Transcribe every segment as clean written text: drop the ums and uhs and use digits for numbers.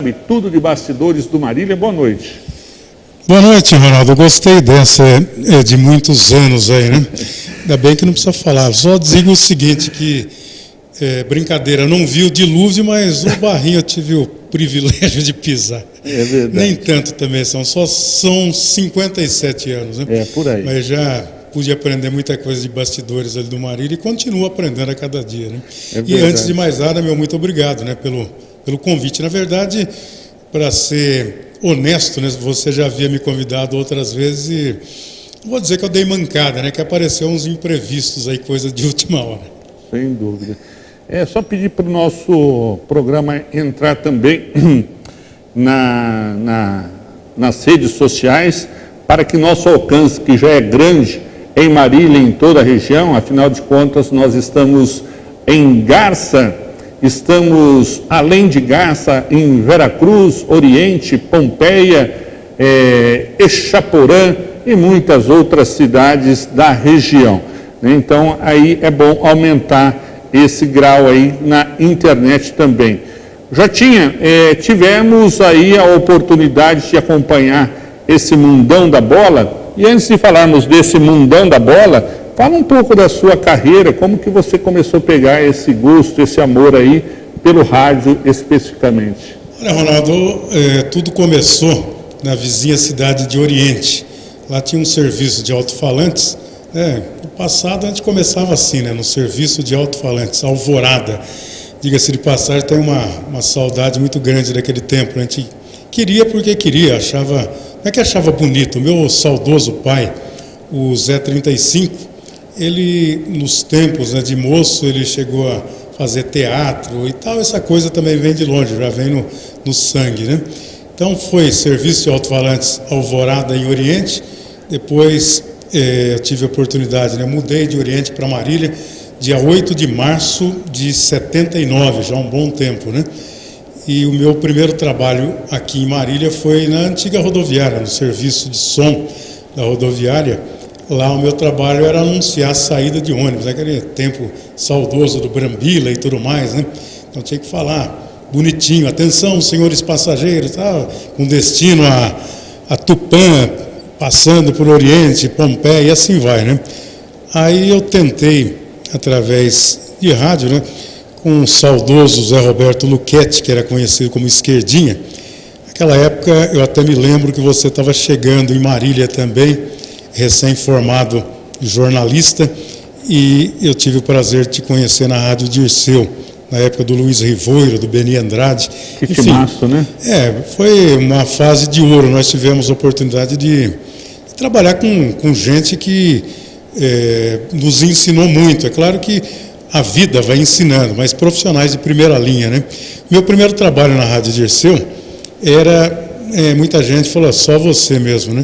sabe tudo de bastidores do Marília. Boa noite. Boa noite, Ronaldo. Eu gostei dessa, de muitos anos aí, né? Ainda bem que não precisa falar. Só digo o seguinte, que, brincadeira, eu não vi o dilúvio, mas o barrinho eu tive o privilégio de pisar. É verdade. Nem tanto também, são 57 anos, né? É, por aí. Mas já pude aprender muita coisa de bastidores ali do Marília e continuo aprendendo a cada dia, né? E antes de mais nada, meu muito obrigado, né, pelo convite. Na verdade, para ser honesto, né, você já havia me convidado outras vezes e vou dizer que eu dei mancada, né, que apareceu uns imprevistos aí, coisa de última hora. Sem dúvida. É só pedir para o nosso programa entrar também nas redes sociais, para que nosso alcance, que já é grande em Marília, em toda a região, afinal de contas nós estamos em Garça, estamos além de Garça em Veracruz, Oriente, Pompeia, Exaporã e muitas outras cidades da região. Então aí é bom aumentar esse grau aí na internet também. Já tivemos aí a oportunidade de acompanhar esse mundão da bola. E antes de falarmos desse mundão da bola, fala um pouco da sua carreira, como que você começou a pegar esse gosto, esse amor aí pelo rádio especificamente. Olha, Ronaldo, tudo começou na vizinha cidade de Oriente. Lá tinha um serviço de alto-falantes. No passado a gente começava assim, né, no serviço de alto-falantes, Alvorada. Diga-se de passagem, tem uma saudade muito grande daquele tempo. A gente queria porque queria, achava... Não é que achava bonito. O meu saudoso pai, o Zé 35, ele, nos tempos, né, de moço, ele chegou a fazer teatro e tal. Essa coisa também vem de longe, já vem no sangue, né? Então foi serviço de alto-falantes Alvorada em Oriente. Depois eu tive a oportunidade, né, mudei de Oriente para Marília, dia 8 de março de 79, já há um bom tempo, né? E o meu primeiro trabalho aqui em Marília foi na antiga rodoviária, no serviço de som da rodoviária. Lá o meu trabalho era anunciar a saída de ônibus, aquele tempo saudoso do Brambila e tudo mais, né? Então tinha que falar bonitinho, atenção, senhores passageiros, tá? Com destino a Tupã, passando por Oriente, Pompeia e assim vai, né? Aí eu tentei, através de rádio, né, com o saudoso Zé Roberto Luchetti, que era conhecido como Esquerdinha. Naquela época, eu até me lembro que você estava chegando em Marília também, recém-formado jornalista, e eu tive o prazer de te conhecer na Rádio Dirceu, na época do Luiz Rivoiro, do Beni Andrade. Que timaço, né? Foi uma fase de ouro. Nós tivemos a oportunidade de trabalhar com gente que nos ensinou muito. É claro que a vida vai ensinando, mas profissionais de primeira linha, né? Meu primeiro trabalho na Rádio Dirceu era, muita gente falou, só você mesmo, né?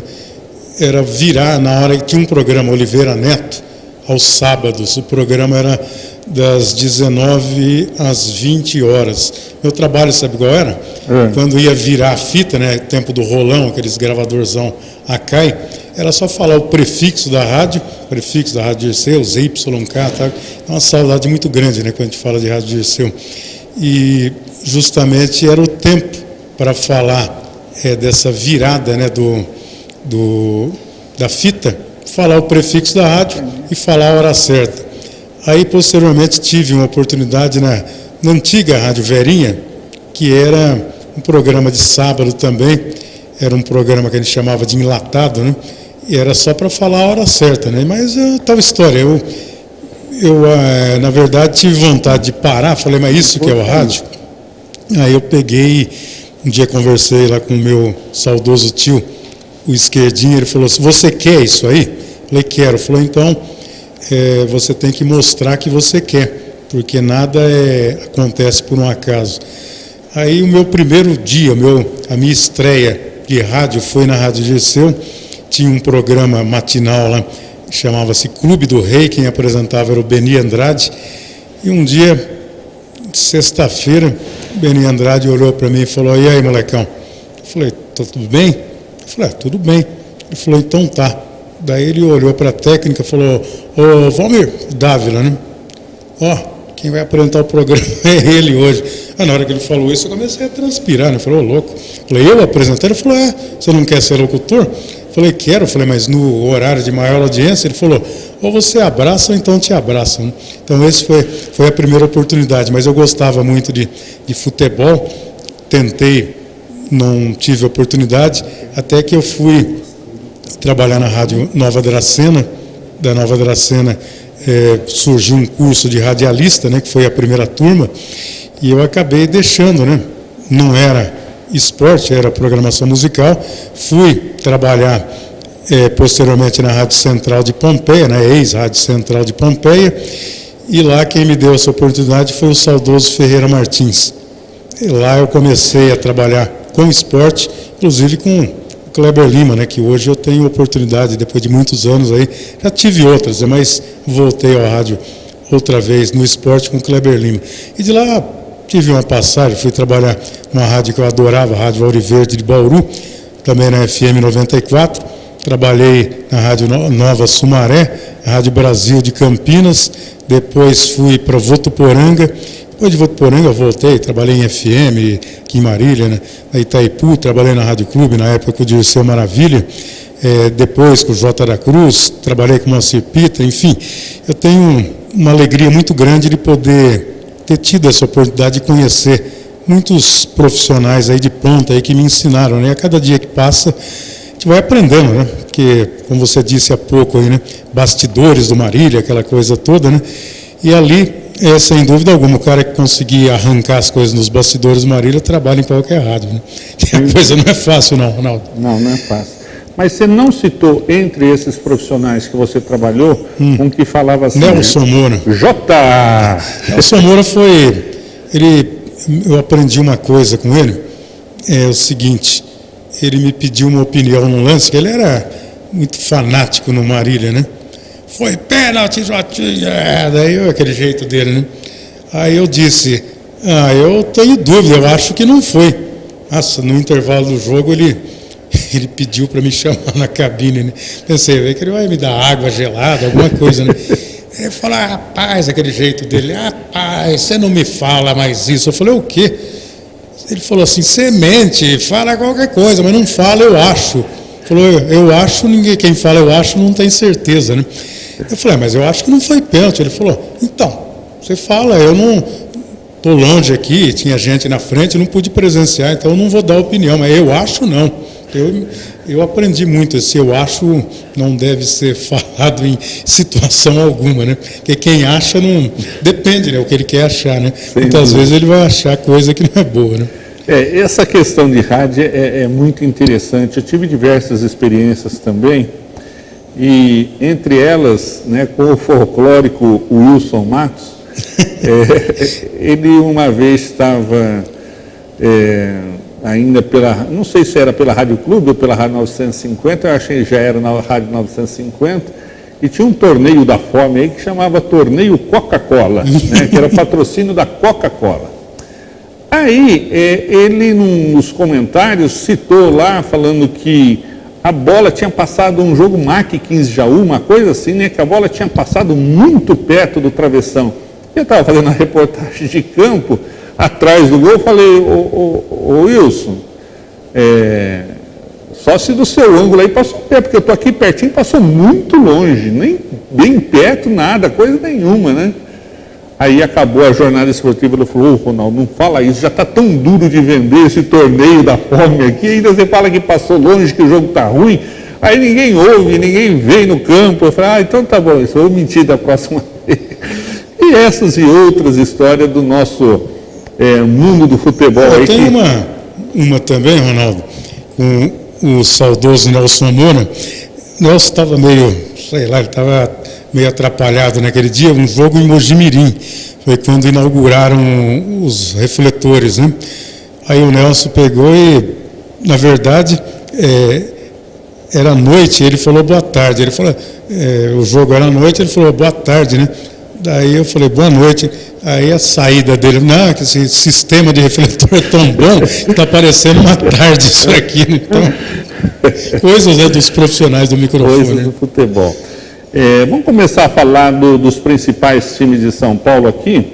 Era virar, na hora que tinha um programa, Oliveira Neto, aos sábados, o programa era das 19 às 20 horas. Meu trabalho, sabe qual era? Quando ia virar a fita, né? Tempo do rolão, aqueles gravadorzão Akai, era só falar o prefixo da Rádio Dirceu, ZYK, tá? É uma saudade muito grande, né, quando a gente fala de Rádio Dirceu. E justamente era o tempo para falar dessa virada, né, da fita, falar o prefixo da rádio e falar a hora certa. Aí, posteriormente, tive uma oportunidade na antiga Rádio Verinha, que era um programa de sábado também, era um programa que a gente chamava de enlatado, né? E era só para falar a hora certa, né? Mas tal história, eu na verdade tive vontade de parar, falei, mas isso que é o rádio? Aí eu peguei, um dia conversei lá com o meu saudoso tio, o Esquerdinho, ele falou assim, você quer isso aí? Eu falei, quero. Ele falou, então, você tem que mostrar que você quer, porque nada acontece por um acaso. Aí o meu primeiro dia, a minha estreia de rádio foi na Rádio Dirceu. Tinha um programa matinal lá, chamava-se Clube do Rei, quem apresentava era o Beni Andrade. E um dia, sexta-feira, o Beni Andrade olhou para mim e falou, e aí, molecão? Eu falei, tá tudo bem? Eu falei, tudo bem. Ele falou, então tá. Daí ele olhou para a técnica e falou, ô Valmir, Dávila, né? Ó, quem vai apresentar o programa é ele hoje. Na hora que ele falou isso, eu comecei a transpirar, né? Falei, ô louco. Falei, eu apresentar? Ele falou, você não quer ser locutor? Falei, quero. Falei, mas no horário de maior audiência? Ele falou, ou você abraça ou então te abraçam. Então, esse foi a primeira oportunidade. Mas eu gostava muito de futebol, tentei, não tive oportunidade, até que eu fui trabalhar na Rádio Nova Dracena. Da Nova Dracena surgiu um curso de radialista, né, que foi a primeira turma, e eu acabei deixando, né? Não era esporte, era programação musical. Fui trabalhar posteriormente na Rádio Central de Pompeia, né, ex-Rádio Central de Pompeia, e lá quem me deu essa oportunidade foi o saudoso Ferreira Martins. E lá eu comecei a trabalhar com esporte, inclusive com o Kleber Lima, né, que hoje eu tenho oportunidade, depois de muitos anos aí, já tive outras, mas voltei ao rádio outra vez no esporte com o Kleber Lima. E de lá tive uma passagem, fui trabalhar numa rádio que eu adorava, a Rádio Auriverde de Bauru, também na FM 94, trabalhei na Rádio Nova Sumaré, a Rádio Brasil de Campinas, depois fui para Votuporanga. Depois de Votuporanga eu voltei, trabalhei em FM, aqui em Marília, né, na Itaipu, trabalhei na Rádio Clube, na época com o Dirceu Maravilha, depois com o Jota da Cruz, trabalhei com o Moacir Pita, enfim, eu tenho uma alegria muito grande de poder ter tido essa oportunidade de conhecer muitos profissionais aí de ponta aí que me ensinaram, né, a cada dia que passa a gente vai aprendendo, né, porque, como você disse há pouco aí, né, bastidores do Marília, aquela coisa toda, né, e ali, sem dúvida alguma, o cara que conseguir arrancar as coisas nos bastidores do Marília trabalha em qualquer rádio, né? A coisa não é fácil, não, Ronaldo. Não é fácil. Mas você não citou, entre esses profissionais que você trabalhou, um que falava assim... Nelson Moura. Nelson Moura eu aprendi uma coisa com ele, é o seguinte, ele me pediu uma opinião num lance, que ele era muito fanático no Marília, né? Foi pênalti, Jotinha, daí aquele jeito dele, né? Aí eu disse, eu tenho dúvida, eu acho que não foi. Nossa, no intervalo do jogo ele pediu para me chamar na cabine, né? Pensei, que ele vai me dar água gelada, alguma coisa, né? Ele falou, rapaz, aquele jeito dele, rapaz, você não me fala mais isso. Eu falei, o quê? Ele falou assim, você mente, fala qualquer coisa, mas não fala, eu acho. Falou, eu acho, quem fala eu acho não tem certeza, né? Eu falei, mas eu acho que não foi pênalti. Ele falou, então, você fala, eu não estou longe aqui, tinha gente na frente, não pude presenciar, então eu não vou dar opinião, mas eu acho não. Eu aprendi muito, esse eu acho não deve ser falado em situação alguma, né? Porque quem acha não... Depende, né? O que ele quer achar, né? Muitas vezes ele vai achar coisa que não é boa, né? Essa questão de rádio é muito interessante. Eu tive diversas experiências também, e entre elas, né, com o folclórico Wilson Matos, ele uma vez estava ainda não sei se era pela Rádio Clube ou pela Rádio 950, eu achei que já era na Rádio 950, e tinha um torneio da fome aí que chamava Torneio Coca-Cola, né, que era patrocínio da Coca-Cola. Aí, ele, nos comentários, citou lá, falando que a bola tinha passado um jogo MAC 15 Jaú, uma coisa assim, né, que a bola tinha passado muito perto do travessão. Eu estava fazendo a reportagem de campo, atrás do gol, eu falei, ô Wilson, só se do seu ângulo aí passou perto, porque eu estou aqui pertinho, passou muito longe, nem bem perto, nada, coisa nenhuma, né? Aí acabou a jornada esportiva, ele falou, Ronaldo, não fala isso, já está tão duro de vender esse torneio da fome aqui, ainda você fala que passou longe, que o jogo está ruim, aí ninguém ouve, ninguém vem no campo. Eu falei, então tá bom, isso eu vou mentir da próxima vez. E essas e outras histórias do nosso mundo do futebol. Aí tem uma também, Ronaldo, com o saudoso Nelson Moura. Nelson estava meio, sei lá, ele estava meio atrapalhado naquele dia, um jogo em Mojimirim, foi quando inauguraram os refletores, né? Aí o Nelson pegou e, na verdade, era noite, ele falou boa tarde, ele falou, o jogo era noite, ele falou boa tarde, né? Daí eu falei boa noite, aí a saída dele, não, que esse sistema de refletor é tão bom, que está parecendo uma tarde isso aqui, então, coisas, né, dos profissionais do microfone. Coisas do futebol. Vamos começar a falar dos principais times de São Paulo aqui.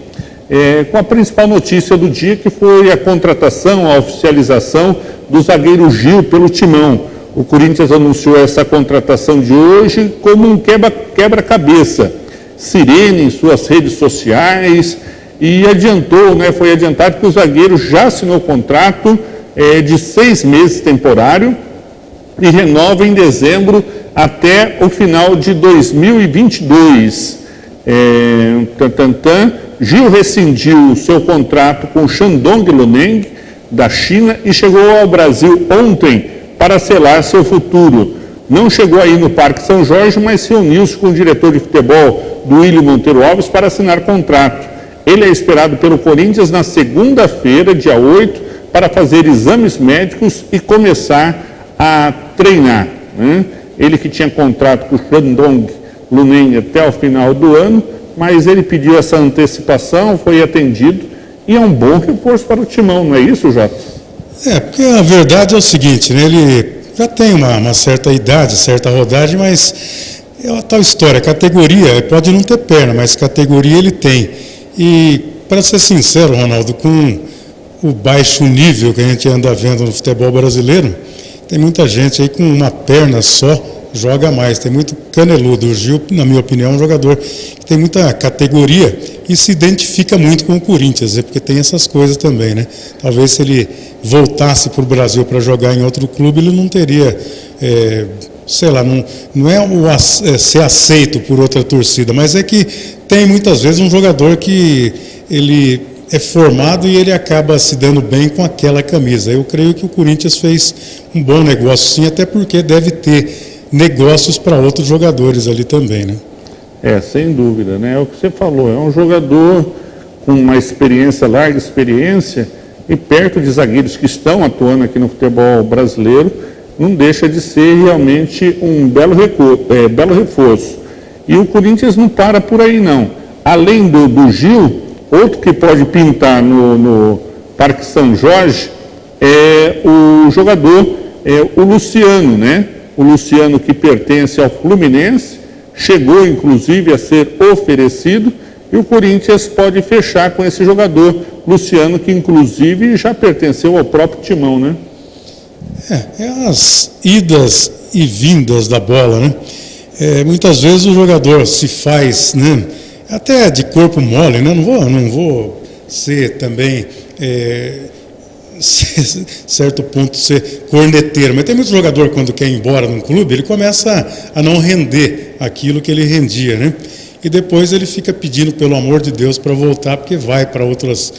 com a principal notícia do dia, que foi a contratação, a oficialização do zagueiro Gil pelo Timão. O Corinthians anunciou essa contratação de hoje como um quebra-cabeça. Sirene em suas redes sociais e foi adiantado que o zagueiro já assinou contrato de 6 meses temporário e renova em dezembro até o final de 2022. Gil rescindiu seu contrato com Shandong Luneng, da China, e chegou ao Brasil ontem para selar seu futuro. Não chegou aí no Parque São Jorge, mas reuniu-se com o diretor de futebol, Duílio Monteiro Alves, para assinar contrato. Ele é esperado pelo Corinthians na segunda-feira, dia 8, para fazer exames médicos e começar a treinar, né? Ele que tinha contrato com o Shandong Luneng até o final do ano, mas ele pediu essa antecipação, foi atendido, e é um bom reforço para o Timão, não é isso, Jota? Porque a verdade é o seguinte, né? Ele já tem uma certa idade, certa rodagem, mas é uma tal história, categoria, pode não ter perna, mas categoria ele tem. E, para ser sincero, Ronaldo, com o baixo nível que a gente anda vendo no futebol brasileiro, tem muita gente aí com uma perna só, joga mais, tem muito caneludo. O Gil, na minha opinião, é um jogador que tem muita categoria e se identifica muito com o Corinthians, porque tem essas coisas também, né? Talvez se ele voltasse para o Brasil para jogar em outro clube, ele não teria, não é ser aceito por outra torcida, mas é que tem muitas vezes um jogador que ele é formado e ele acaba se dando bem com aquela camisa. Eu creio que o Corinthians fez um bom negócio, sim, até porque deve ter negócios para outros jogadores ali também, né? Sem dúvida, né? É o que você falou, é um jogador com uma experiência, larga experiência, e perto de zagueiros que estão atuando aqui no futebol brasileiro, não deixa de ser realmente um belo reforço. E o Corinthians não para por aí, não. Além do Gil, outro que pode pintar no Parque São Jorge é o jogador, o Luciano, né? O Luciano, que pertence ao Fluminense, chegou inclusive a ser oferecido, e o Corinthians pode fechar com esse jogador, Luciano, que inclusive já pertenceu ao próprio Timão, né? As idas e vindas da bola, né? Muitas vezes o jogador se faz, né, até de corpo mole, né? Não vou ser também, certo ponto, ser corneteiro, mas tem muito jogador, quando quer ir embora num clube, ele começa a não render aquilo que ele rendia, né? E depois ele fica pedindo, pelo amor de Deus, para voltar, porque vai para outras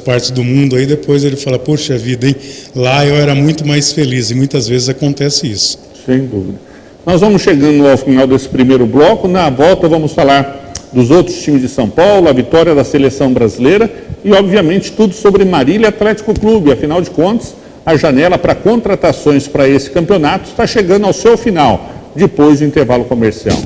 partes do mundo, aí depois ele fala, poxa vida, hein? Lá eu era muito mais feliz, e muitas vezes acontece isso. Sem dúvida. Nós vamos chegando ao final desse primeiro bloco. Na volta vamos falar dos outros times de São Paulo, a vitória da seleção brasileira e, obviamente, tudo sobre Marília Atlético Clube. Afinal de contas, a janela para contratações para esse campeonato está chegando ao seu final, depois do intervalo comercial.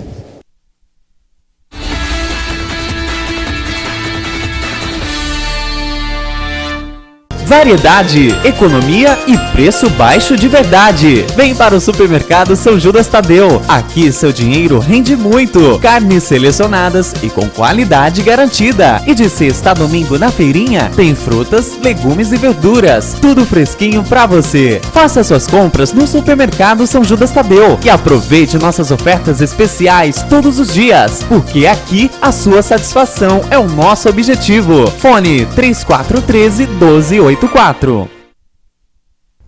Variedade, economia e preço baixo de verdade. Vem para o Supermercado São Judas Tadeu. Aqui seu dinheiro rende muito. Carnes selecionadas e com qualidade garantida. E de sexta a domingo na feirinha tem frutas, legumes e verduras. Tudo fresquinho para você. Faça suas compras no Supermercado São Judas Tadeu e aproveite nossas ofertas especiais todos os dias, porque aqui a sua satisfação é o nosso objetivo. Fone 3413-1284.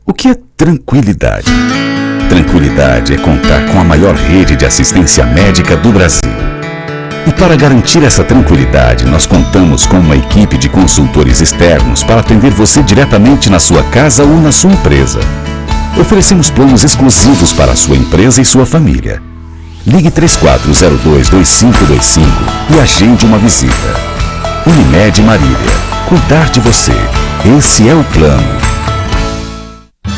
O que é tranquilidade? Tranquilidade é contar com a maior rede de assistência médica do Brasil. E para garantir essa tranquilidade, nós contamos com uma equipe de consultores externos para atender você diretamente na sua casa ou na sua empresa. Oferecemos planos exclusivos para a sua empresa e sua família. Ligue 3402-2525 e agende uma visita. Unimed Marília. Cuidar de você. Esse é o plano.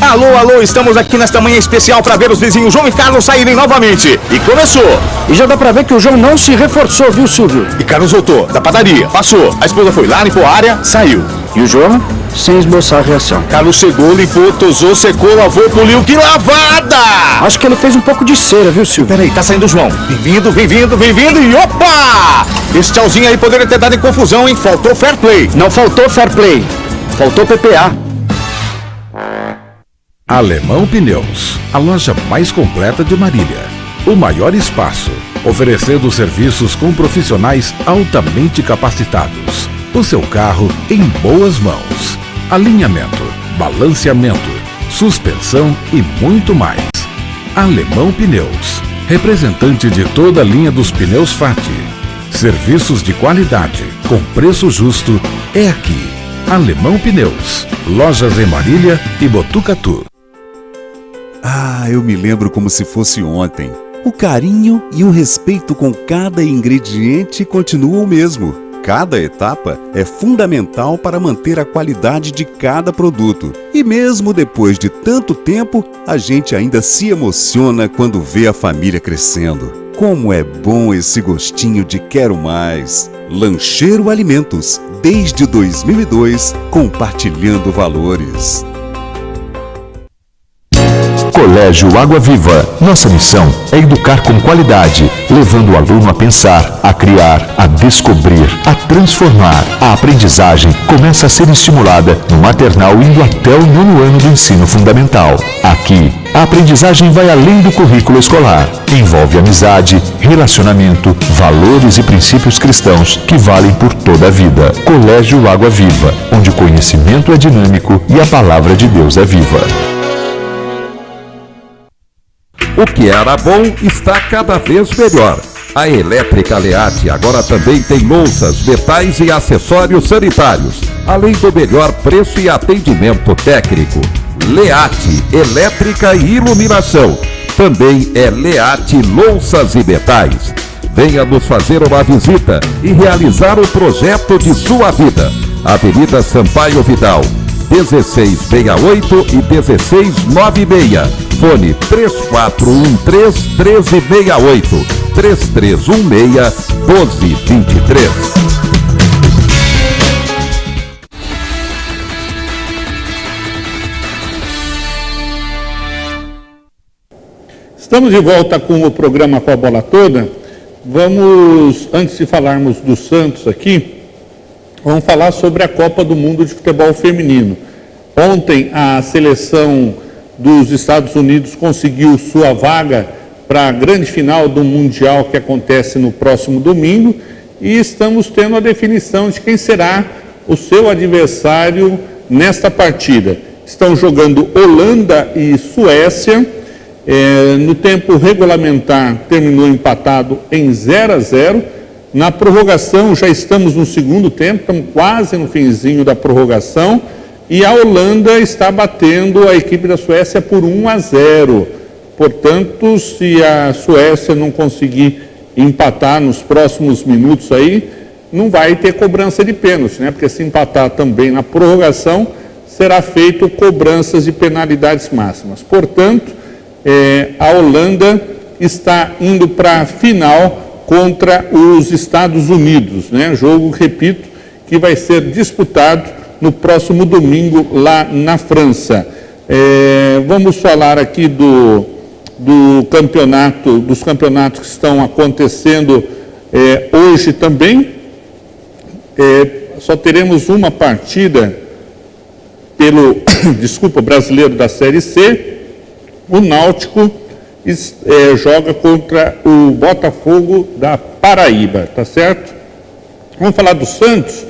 Alô, estamos aqui nesta manhã especial para ver os vizinhos João e Carlos saírem novamente. E começou. E já dá para ver que o João não se reforçou, viu, Silvio? E Carlos voltou da padaria, passou. A esposa foi lá, limpou a área, saiu. E o João? Sem esboçar a reação. Carlos chegou, limpou, tosou, secou, lavou, poliu. Que lavada! Acho que ele fez um pouco de cera, viu, Silvio? Peraí, tá saindo o João. Bem-vindo e opa! Esse tchauzinho aí poderia ter dado em confusão, hein? Faltou fair play. Não faltou fair play. Faltou PPA. Alemão Pneus, a loja mais completa de Marília. O maior espaço, oferecendo serviços com profissionais altamente capacitados. O seu carro em boas mãos. Alinhamento, balanceamento, suspensão e muito mais. Alemão Pneus, representante de toda a linha dos pneus FAT. Serviços de qualidade, com preço justo, é aqui. Alemão Pneus, lojas em Marília e Botucatu. Ah, eu me lembro como se fosse ontem. O carinho e o respeito com cada ingrediente continuam o mesmo. Cada etapa é fundamental para manter a qualidade de cada produto. E mesmo depois de tanto tempo, a gente ainda se emociona quando vê a família crescendo. Como é bom esse gostinho de quero mais. Lancheiro Alimentos, desde 2002, compartilhando valores. Colégio Água Viva. Nossa missão é educar com qualidade, levando o aluno a pensar, a criar, a descobrir, a transformar. A aprendizagem começa a ser estimulada no maternal indo até o 9º ano do ensino fundamental. Aqui, a aprendizagem vai além do currículo escolar. Envolve amizade, relacionamento, valores e princípios cristãos que valem por toda a vida. Colégio Água Viva, onde o conhecimento é dinâmico e a palavra de Deus é viva. O que era bom está cada vez melhor. A Elétrica Leate agora também tem louças, metais e acessórios sanitários, além do melhor preço e atendimento técnico. Leate, elétrica e iluminação. Também é Leate Louças e Metais. Venha nos fazer uma visita e realizar o projeto de sua vida. Avenida Sampaio Vidal, 1668 e 1696. Fone 3413-1368, 3316-1223. Estamos de volta com o programa Com a Bola Toda. Vamos, antes de falarmos do Santos aqui, vamos falar sobre a Copa do Mundo de Futebol Feminino. Ontem a seleção dos Estados Unidos conseguiu sua vaga para a grande final do Mundial que acontece no próximo domingo e estamos tendo a definição de quem será o seu adversário nesta partida. Estão jogando Holanda e Suécia. No tempo regulamentar terminou empatado em 0-0. Na prorrogação já estamos no segundo tempo, estamos quase no finzinho da prorrogação. E a Holanda está batendo a equipe da Suécia por 1-0. Portanto, se a Suécia não conseguir empatar nos próximos minutos aí, não vai ter cobrança de pênalti, né? Porque se empatar também na prorrogação, será feito cobranças de penalidades máximas. Portanto, a Holanda está indo para a final contra os Estados Unidos, né? Jogo, repito, que vai ser disputado no próximo domingo lá na França. Vamos falar aqui dos campeonatos que estão acontecendo hoje também. Só teremos uma partida pelo brasileiro da Série C. O Náutico joga contra o Botafogo da Paraíba, tá certo? Vamos falar do Santos.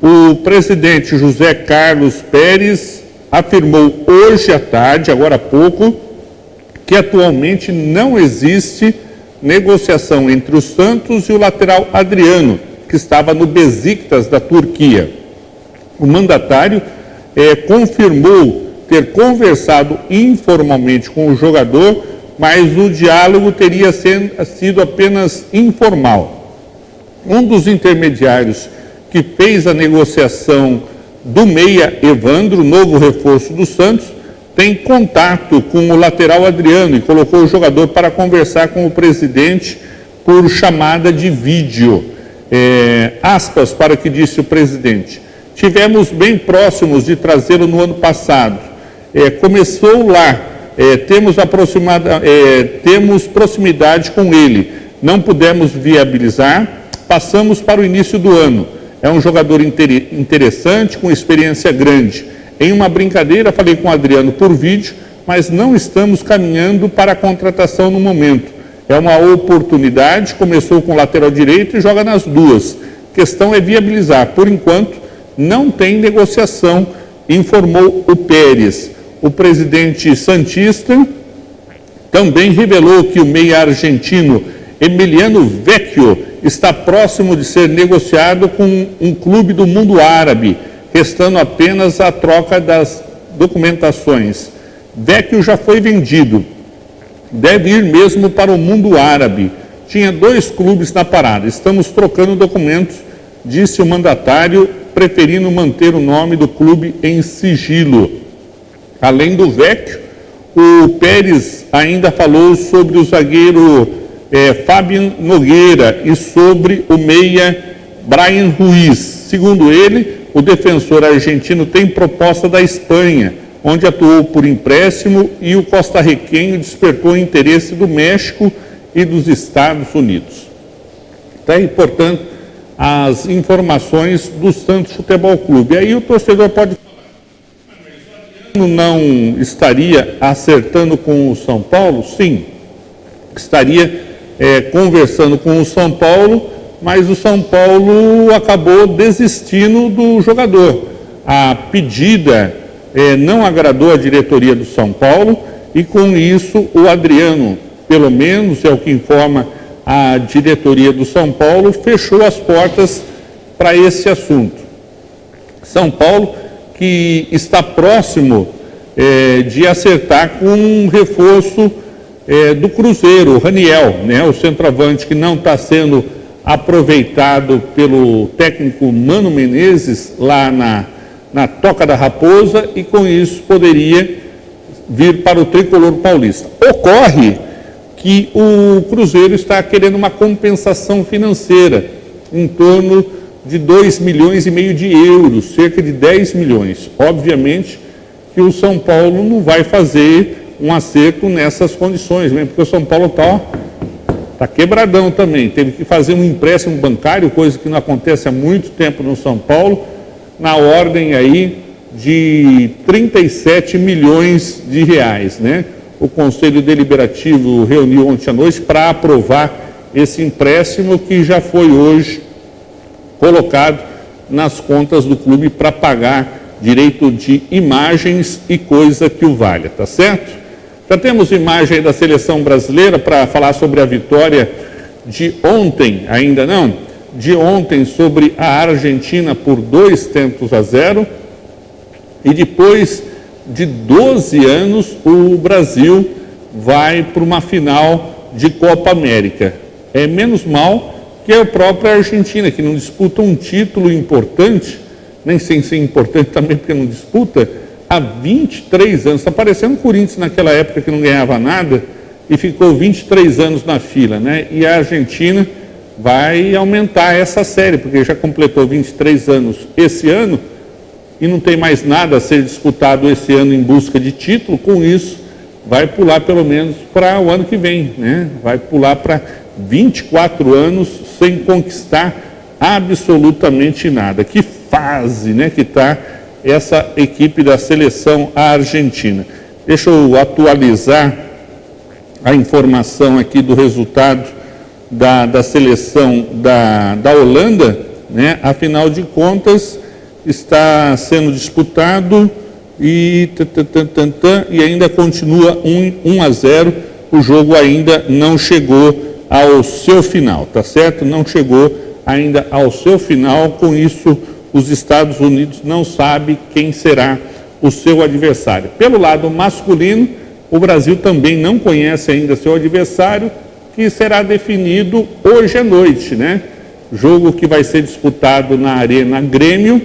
O presidente José Carlos Pérez afirmou hoje à tarde, agora há pouco, que atualmente não existe negociação entre o Santos e o lateral Adriano, que estava no Besiktas da Turquia. O mandatário confirmou ter conversado informalmente com o jogador, mas o diálogo teria sido apenas informal. Um dos intermediários que fez a negociação do meia Evandro, novo reforço do Santos, tem contato com o lateral Adriano e colocou o jogador para conversar com o presidente por chamada de vídeo. Aspas para o que disse o presidente. Tivemos bem próximos de trazê-lo no ano passado. Começou lá, temos proximidade com ele, não pudemos viabilizar, passamos para o início do ano. É um jogador interessante, com experiência grande. Em uma brincadeira, falei com o Adriano por vídeo, mas não estamos caminhando para a contratação no momento. É uma oportunidade, começou com o lateral direito e joga nas duas. A questão é viabilizar. Por enquanto, não tem negociação, informou o Pérez. O presidente santista também revelou que o meia argentino Emiliano Vecchio está próximo de ser negociado com um clube do mundo árabe, restando apenas a troca das documentações. Vecchio já foi vendido, deve ir mesmo para o mundo árabe. Tinha 2 clubes na parada. Estamos trocando documentos, disse o mandatário, preferindo manter o nome do clube em sigilo. Além do Vecchio, o Pérez ainda falou sobre o zagueiro Fabian Nogueira e sobre o meia Brian Ruiz. Segundo ele, o defensor argentino tem proposta da Espanha, onde atuou por empréstimo, e o costarriquenho despertou o interesse do México e dos Estados Unidos. Está aí, portanto, as informações do Santos Futebol Clube. Aí o torcedor pode falar, mas o Adriano não estaria acertando com o São Paulo? Sim, estaria conversando com o São Paulo, mas o São Paulo acabou desistindo do jogador. A pedida não agradou a diretoria do São Paulo e, com isso, o Adriano, pelo menos é o que informa a diretoria do São Paulo, fechou as portas para esse assunto. São Paulo, que está próximo de acertar com um reforço do Cruzeiro, o Raniel, né, o centroavante que não está sendo aproveitado pelo técnico Mano Menezes lá na Toca da Raposa, e com isso poderia vir para o tricolor paulista. Ocorre que o Cruzeiro está querendo uma compensação financeira em torno de 2,5 milhões de euros, cerca de 10 milhões. Obviamente que o São Paulo não vai fazer um acerto nessas condições, mesmo porque o São Paulo está quebradão também. Teve que fazer um empréstimo bancário, coisa que não acontece há muito tempo no São Paulo, na ordem aí de 37 milhões de reais, né? O Conselho Deliberativo reuniu ontem à noite para aprovar esse empréstimo, que já foi hoje colocado nas contas do clube para pagar direito de imagens e coisa que o valha, tá certo? Já temos imagem aí da seleção brasileira para falar sobre a vitória de ontem, ainda não? De ontem sobre a Argentina por 2-0, e depois de 12 anos o Brasil vai para uma final de Copa América. É menos mal que a própria Argentina, que não disputa um título importante, nem sem ser importante também porque não disputa, há 23 anos. Está parecendo o Corinthians naquela época que não ganhava nada e ficou 23 anos na fila, né? E a Argentina vai aumentar essa série, porque já completou 23 anos esse ano e não tem mais nada a ser disputado esse ano em busca de título. Com isso, vai pular pelo menos para o ano que vem, né? Vai pular para 24 anos sem conquistar absolutamente nada. Que fase, né, que está essa equipe da seleção argentina. Deixa eu atualizar a informação aqui do resultado da seleção da Holanda, né? Afinal de contas, está sendo disputado e ainda continua 1-0. O jogo ainda não chegou ao seu final, tá certo? Não chegou ainda ao seu final. Com isso, os Estados Unidos não sabem quem será o seu adversário. Pelo lado masculino, o Brasil também não conhece ainda seu adversário, que será definido hoje à noite, né? Jogo que vai ser disputado na Arena Grêmio,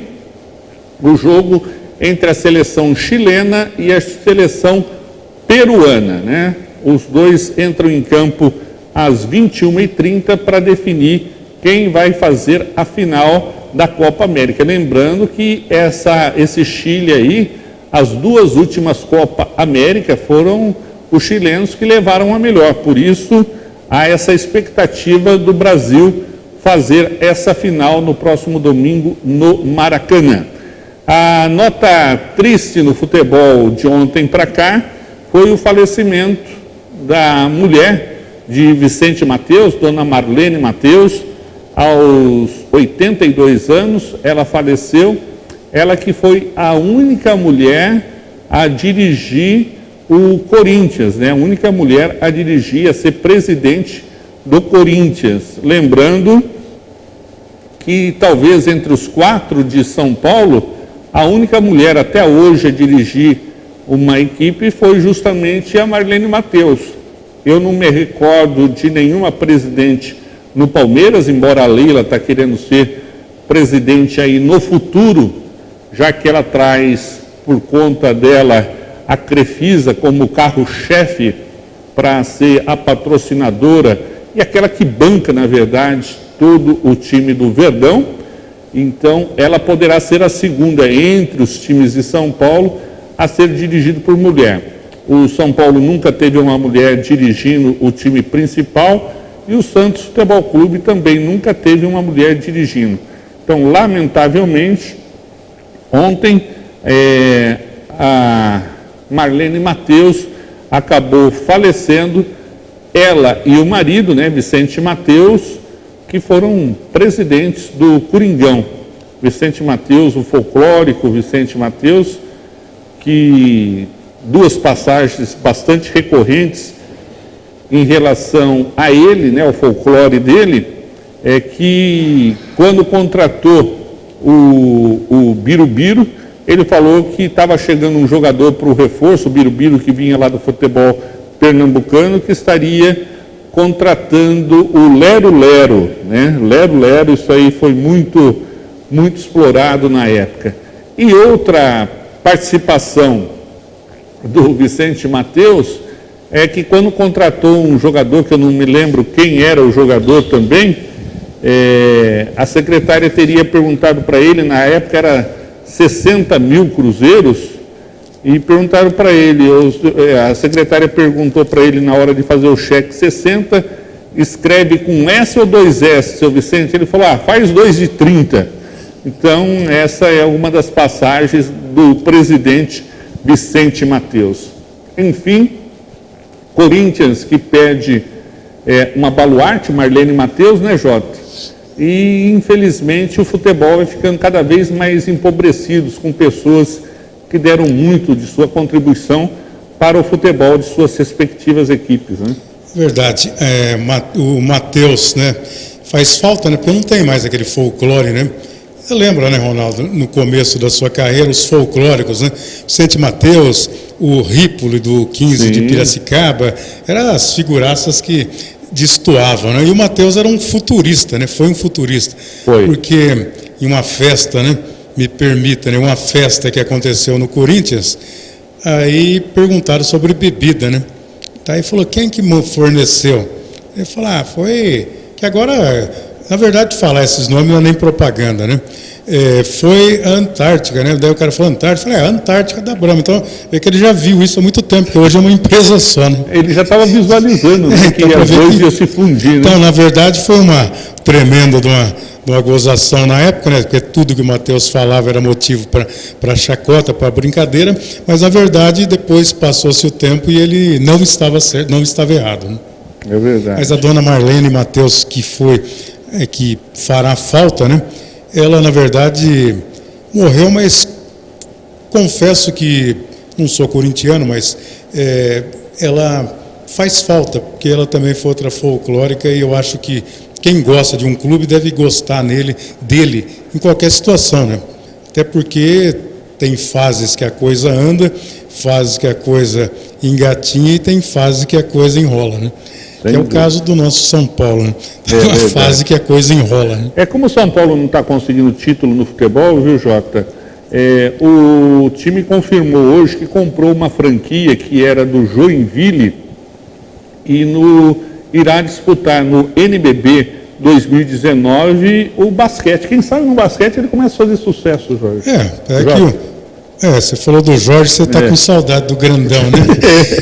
o jogo entre a seleção chilena e a seleção peruana, né? Os dois entram em campo às 21h30 para definir quem vai fazer a final da Copa América. Lembrando que esse Chile aí, as duas últimas Copa América foram os chilenos que levaram a melhor. Por isso, há essa expectativa do Brasil fazer essa final no próximo domingo no Maracanã. A nota triste no futebol de ontem para cá foi o falecimento da mulher de Vicente Matteus, dona Marlene Matteus. Aos 82 anos, ela faleceu. Ela que foi a única mulher a dirigir o Corinthians, né? A única mulher a dirigir, a ser presidente do Corinthians. Lembrando que talvez entre os 4 de São Paulo, a única mulher até hoje a dirigir uma equipe foi justamente a Marlene Matteus. Eu não me recordo de nenhuma presidente no Palmeiras, embora a Leila está querendo ser presidente aí no futuro, já que ela traz, por conta dela, a Crefisa como carro-chefe para ser a patrocinadora e aquela que banca, na verdade, todo o time do Verdão. Então, ela poderá ser a segunda entre os times de São Paulo a ser dirigido por mulher. O São Paulo nunca teve uma mulher dirigindo o time principal e o Santos Futebol Clube também nunca teve uma mulher dirigindo. Então, lamentavelmente, ontem a Marlene Matteus acabou falecendo, ela e o marido, né, Vicente Matteus, que foram presidentes do Coringão. Vicente Matteus, o folclórico Vicente Matteus, que duas passagens bastante recorrentes em relação a ele, né, o folclore dele, é que quando contratou o Birubiru, ele falou que estava chegando um jogador para o reforço, o Birubiru, que vinha lá do futebol pernambucano, que estaria contratando o Lero Lero, né? Lero Lero, isso aí foi muito explorado na época. E outra participação do Vicente Matteus é que quando contratou um jogador, que eu não me lembro quem era o jogador também, a secretária teria perguntado para ele, na época era 60 mil cruzeiros, e perguntaram para ele, a secretária perguntou para ele na hora de fazer o cheque, 60, escreve com S ou 2S, seu Vicente? Ele falou, faz 2 de 30. Então, essa é uma das passagens do presidente Vicente Matteus. Enfim, Corinthians que pede uma baluarte, Marlene Matteus, né, Jota? E, infelizmente, o futebol vai ficando cada vez mais empobrecido, com pessoas que deram muito de sua contribuição para o futebol de suas respectivas equipes, né? Verdade. O Matteus, né, faz falta, né, porque não tem mais aquele folclore, né? Você lembra, né, Ronaldo, no começo da sua carreira, os folclóricos, né? Vicente Matteus, o Ripoli do 15 Sim. de Piracicaba, eram as figuraças que destoavam, né? E o Matteus era um futurista, né? Foi um futurista. Porque em uma festa, né? Me permita, né? Uma festa que aconteceu no Corinthians, aí perguntaram sobre bebida, né? Daí falou, quem que forneceu? Ele falou, foi... Que agora, na verdade, falar esses nomes não é nem propaganda, né? Foi a Antártica, né? Daí o cara falou Antártica, eu falei, a Antártica da Brahma. Então, é que ele já viu isso há muito tempo, porque hoje é uma empresa só, né? Ele já estava visualizando, né, que as coisas iam se fundir, né? Então, na verdade, foi uma tremenda de uma gozação na época, né? Porque tudo que o Matteus falava era motivo para chacota, para brincadeira, mas, na verdade, depois passou-se o tempo e ele não estava certo, não estava errado, né? É verdade. Mas a dona Marlene Matteus, que que fará falta, né? Ela, na verdade, morreu, mas confesso que não sou corintiano, mas ela faz falta, porque ela também foi outra folclórica e eu acho que quem gosta de um clube deve gostar dele em qualquer situação, né? Até porque tem fases que a coisa anda, fases que a coisa engatinha e tem fases que a coisa enrola, né? Que é o caso do nosso São Paulo, né? Tem uma fase que a coisa enrola, né? Como o São Paulo não está conseguindo título no futebol, viu, Jota? O time confirmou hoje que comprou uma franquia que era do Joinville e irá disputar no NBB 2019 o basquete. Quem sabe no basquete ele começa a fazer sucesso, Jorge. Você falou do Jorge, você está com saudade do Grandão, né?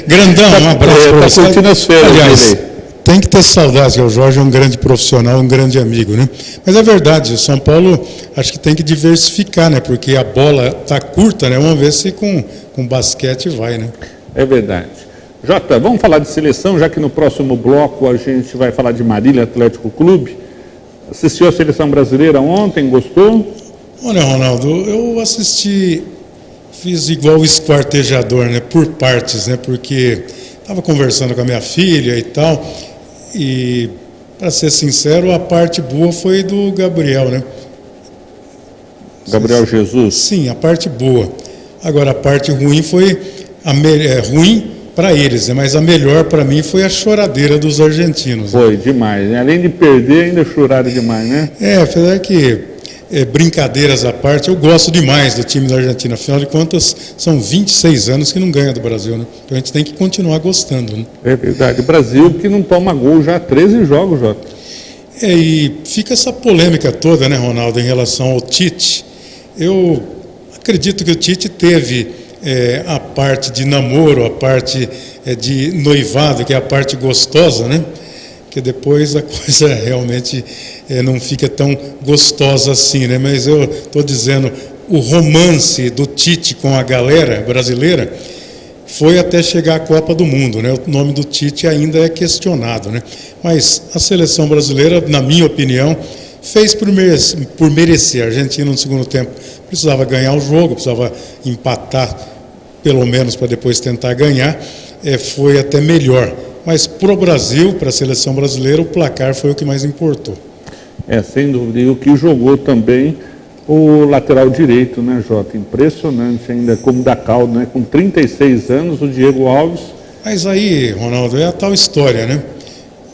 Grandão, um abraço para você. Curtindo as férias, aliás, tem que ter saudade, que o Jorge é um grande profissional, um grande amigo, né? Mas é verdade, o São Paulo acho que tem que diversificar, né? Porque a bola está curta, né? Vamos ver se com basquete vai, né? É verdade. Jota, vamos falar de seleção, já que no próximo bloco a gente vai falar de Marília Atlético Clube. Assistiu a seleção brasileira ontem, gostou? Olha, Ronaldo, eu assisti, fiz igual o esquartejador, né? Por partes, né? Porque estava conversando com a minha filha e tal, e, para ser sincero, a parte boa foi do Gabriel, né? Gabriel Jesus? Sim, a parte boa. Agora, a parte ruim foi ruim para eles, né? Mas a melhor para mim foi a choradeira dos argentinos. Foi, né? Demais, né? Além de perder, ainda choraram demais, né? Apesar que, brincadeiras à parte, eu gosto demais do time da Argentina. Afinal de contas, são 26 anos que não ganha do Brasil, né? Então a gente tem que continuar gostando, né? É verdade. O Brasil que não toma gol já há 13 jogos, Jota. E fica essa polêmica toda, né, Ronaldo, em relação ao Tite. Eu acredito que o Tite teve a parte de namoro, a parte de noivado, que é a parte gostosa, né? Que depois a coisa realmente não fica tão gostosa assim, né? Mas eu estou dizendo, o romance do Tite com a galera brasileira foi até chegar à Copa do Mundo, né? O nome do Tite ainda é questionado, né? Mas a seleção brasileira, na minha opinião, fez por merecer. A Argentina no segundo tempo precisava ganhar o jogo, precisava empatar pelo menos para depois tentar ganhar, foi até melhor. Mas para o Brasil, para a seleção brasileira, o placar foi o que mais importou. Sem dúvida. E o que jogou também o lateral direito, né, Jota? Impressionante ainda, como dá caldo, né? Com 36 anos, o Diego Alves. Mas aí, Ronaldo, é a tal história, né?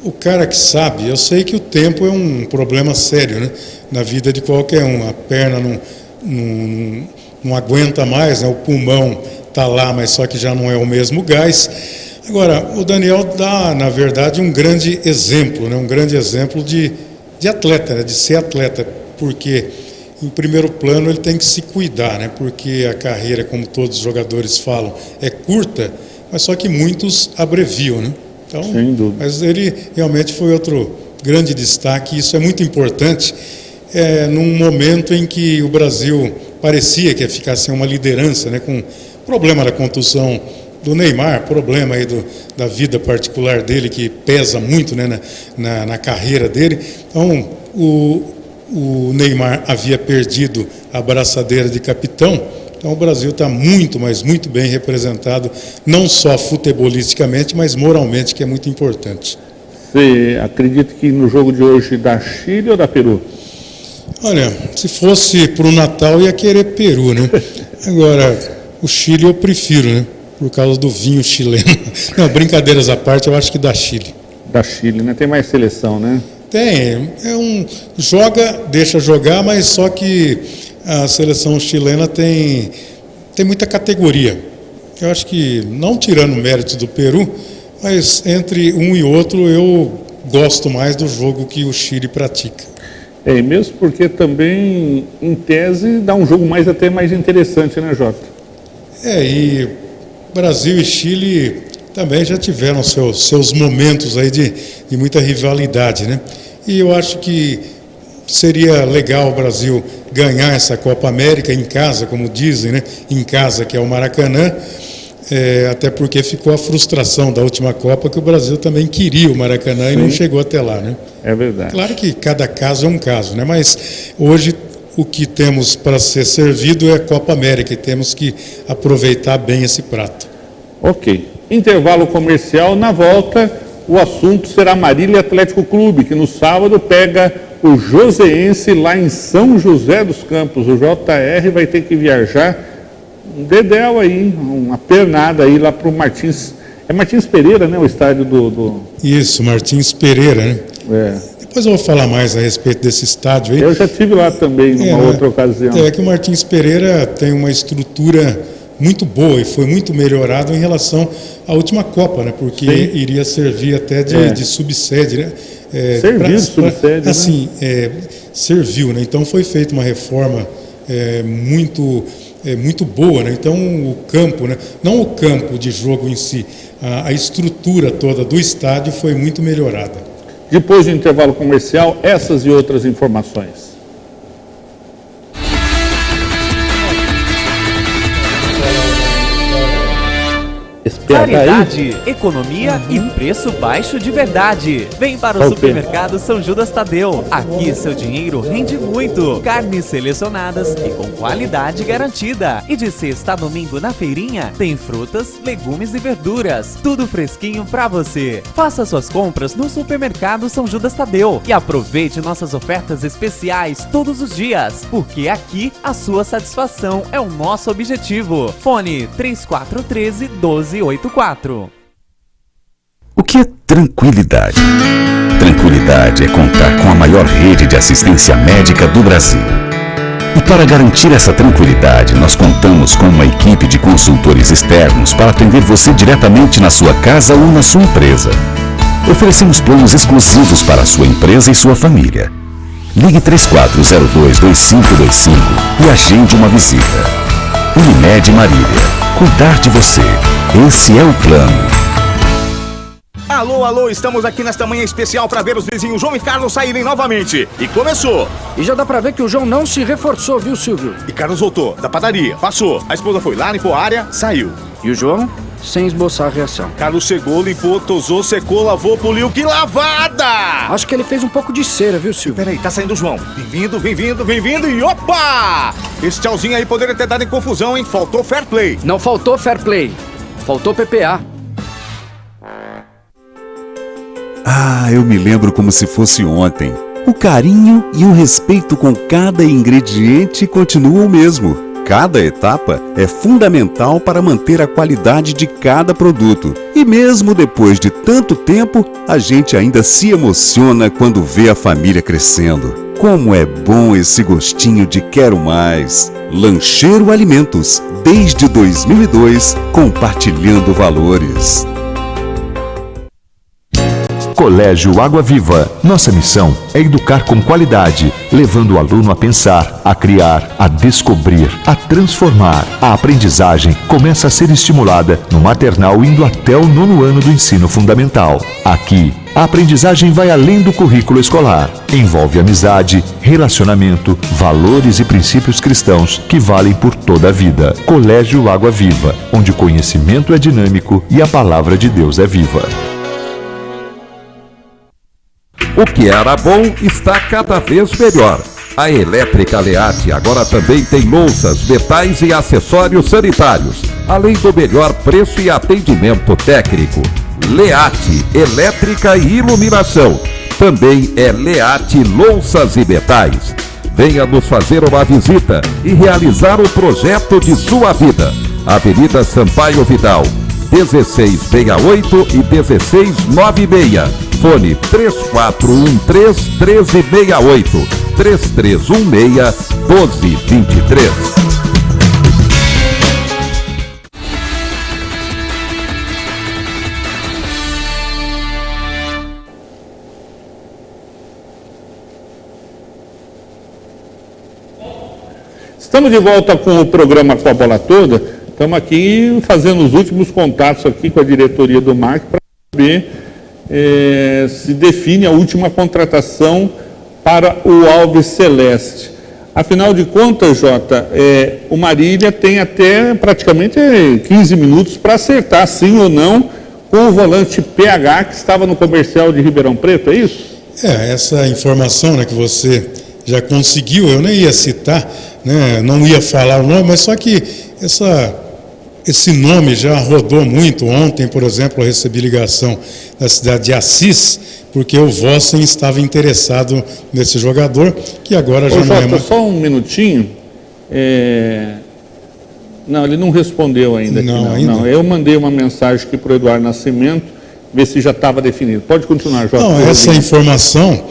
O cara que sabe, eu sei que o tempo é um problema sério, né? Na vida de qualquer um. A perna não aguenta mais, né? O pulmão está lá, mas só que já não é o mesmo gás. Agora, o Daniel dá, na verdade, um grande exemplo, né? Um grande exemplo de atleta, né? De ser atleta, porque, em primeiro plano, ele tem que se cuidar, né? Porque a carreira, como todos os jogadores falam, é curta, mas só que muitos abreviam, né? Então, sem dúvida. Mas ele realmente foi outro grande destaque, e isso é muito importante, num momento em que o Brasil parecia que ia ficar sem uma liderança, né? Com problema da contusão do Neymar, problema aí da vida particular dele, que pesa muito, né, na carreira dele. Então, o Neymar havia perdido a braçadeira de capitão, então o Brasil está muito, mas muito bem representado, não só futebolisticamente, mas moralmente, que é muito importante. Você acredita que no jogo de hoje dá Chile ou dá Peru? Olha, se fosse para o Natal, ia querer Peru, né? Agora, o Chile eu prefiro, né? Por causa do vinho chileno. Não, brincadeiras à parte, eu acho que dá Chile. Da Chile, né? Tem mais seleção, né? Tem. Deixa jogar, mas só que a seleção chilena tem muita categoria. Eu acho que, não tirando o mérito do Peru, mas entre um e outro, eu gosto mais do jogo que o Chile pratica. E mesmo porque também, em tese, dá um jogo até mais interessante, né, Jota? E Brasil e Chile também já tiveram seus momentos aí de muita rivalidade, né? E eu acho que seria legal o Brasil ganhar essa Copa América em casa, como dizem, né? Em casa, que é o Maracanã, até porque ficou a frustração da última Copa, que o Brasil também queria o Maracanã. Sim. E não chegou até lá, né? É verdade. Claro que cada caso é um caso, né? Mas hoje o que temos para ser servido é a Copa América e temos que aproveitar bem esse prato. Ok. Intervalo comercial. Na volta, o assunto será Marília Atlético Clube, que no sábado pega o Joseense lá em São José dos Campos. O JR vai ter que viajar um dedéu aí, uma pernada aí lá para o Martins. É Martins Pereira, né? O estádio do... Isso, Martins Pereira, né? Depois eu vou falar mais a respeito desse estádio aí. Eu já estive lá também numa outra ocasião. É que o Martins Pereira tem uma estrutura muito boa e foi muito melhorado em relação à última Copa, né? Porque iria servir até de subsede, né? Serviu de subsede, assim, serviu, né? Então foi feita uma reforma muito boa, né? Então o campo, né? Não o campo de jogo em si, a estrutura toda do estádio foi muito melhorada. Depois do intervalo comercial, essas e outras informações. Qualidade, economia e preço baixo de verdade. Vem para o Supermercado São Judas Tadeu. Aqui seu dinheiro rende muito. Carnes selecionadas e com qualidade garantida. E de sexta a domingo na feirinha tem frutas, legumes e verduras. Tudo fresquinho pra você. Faça suas compras no Supermercado São Judas Tadeu e aproveite nossas ofertas especiais todos os dias, porque aqui a sua satisfação é o nosso objetivo. Fone 3413-1284. O que é tranquilidade? Tranquilidade é contar com a maior rede de assistência médica do Brasil. E para garantir essa tranquilidade, nós contamos com uma equipe de consultores externos para atender você diretamente na sua casa ou na sua empresa. Oferecemos planos exclusivos para a sua empresa e sua família. Ligue 3402-2525 e agende uma visita. Unimed Marília. Cuidar de você. Esse é o plano. Alô, alô, estamos aqui nesta manhã especial para ver os vizinhos João e Carlos saírem novamente. E começou. E já dá pra ver que o João não se reforçou, viu, Silvio? E Carlos voltou da padaria, passou. A esposa foi lá, limpou a área, saiu. E o João, sem esboçar reação. Carlos chegou, limpou, tosou, secou, lavou, poliu. Que lavada! Acho que ele fez um pouco de cera, viu, Silvio? Peraí, tá saindo o João. Bem-vindo e opa! Esse tchauzinho aí poderia ter dado em confusão, hein? Faltou fair play. Não faltou fair play. Faltou PPA. Eu me lembro como se fosse ontem. O carinho e o respeito com cada ingrediente continuam o mesmo. Cada etapa é fundamental para manter a qualidade de cada produto. E mesmo depois de tanto tempo, a gente ainda se emociona quando vê a família crescendo. Como é bom esse gostinho de quero mais. Lancheiro Alimentos, desde 2002, compartilhando valores. Colégio Água Viva. Nossa missão é educar com qualidade, levando o aluno a pensar, a criar, a descobrir, a transformar. A aprendizagem começa a ser estimulada no maternal indo até o 9º ano do ensino fundamental. Aqui, a aprendizagem vai além do currículo escolar. Envolve amizade, relacionamento, valores e princípios cristãos que valem por toda a vida. Colégio Água Viva, onde o conhecimento é dinâmico e a palavra de Deus é viva. O que era bom está cada vez melhor. A Elétrica Leate agora também tem louças, metais e acessórios sanitários, além do melhor preço e atendimento técnico. Leate, elétrica e iluminação. Também é Leate Louças e Metais. Venha nos fazer uma visita e realizar o projeto de sua vida. Avenida Sampaio Vidal, 1668 e 1696. Fone 3413-1368, 3316-1223. Estamos de volta com o programa Com a Bola Toda. Estamos aqui fazendo os últimos contatos aqui com a diretoria do MAC para saber se define a última contratação para o Alves Celeste. Afinal de contas, Jota, o Marília tem até praticamente 15 minutos para acertar sim ou não com o volante PH que estava no comercial de Ribeirão Preto, é isso? Essa informação, né, que você já conseguiu, eu nem ia citar, né, não ia falar o nome, mas só que esse nome já rodou muito. Ontem, por exemplo, eu recebi ligação da cidade de Assis, porque o Vossen estava interessado nesse jogador, que agora já não é mais... Só um minutinho. Não, ele não respondeu ainda. Não, eu mandei uma mensagem aqui para o Eduardo Nascimento, ver se já estava definido. Pode continuar, Jota. Não, essa informação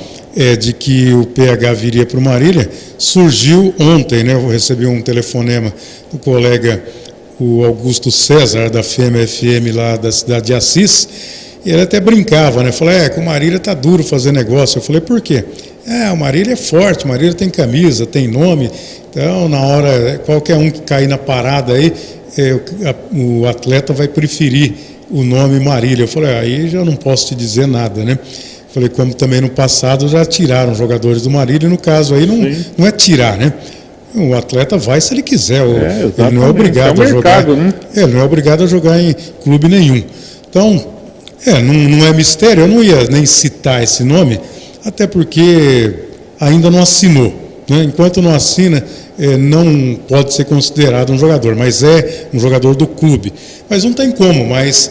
de que o PH viria para o Marília surgiu ontem, né? Eu recebi um telefonema do colega o Augusto César, da FEMA-FM lá da cidade de Assis, e ele até brincava, né? Falou, com o Marília tá duro fazer negócio. Eu falei, por quê? O Marília é forte, o Marília tem camisa, tem nome, então na hora, qualquer um que cair na parada aí, o atleta vai preferir o nome Marília. Eu falei, aí já não posso te dizer nada, né? Falei, como também no passado já tiraram jogadores do Marília, no caso aí não é tirar, né? O atleta vai se ele quiser, ele não é obrigado a jogar. Né? Ele não é obrigado a jogar em clube nenhum. Então, não é mistério, eu não ia nem citar esse nome, até porque ainda não assinou. Né? Enquanto não assina, não pode ser considerado um jogador, mas é um jogador do clube. Mas não tem como mais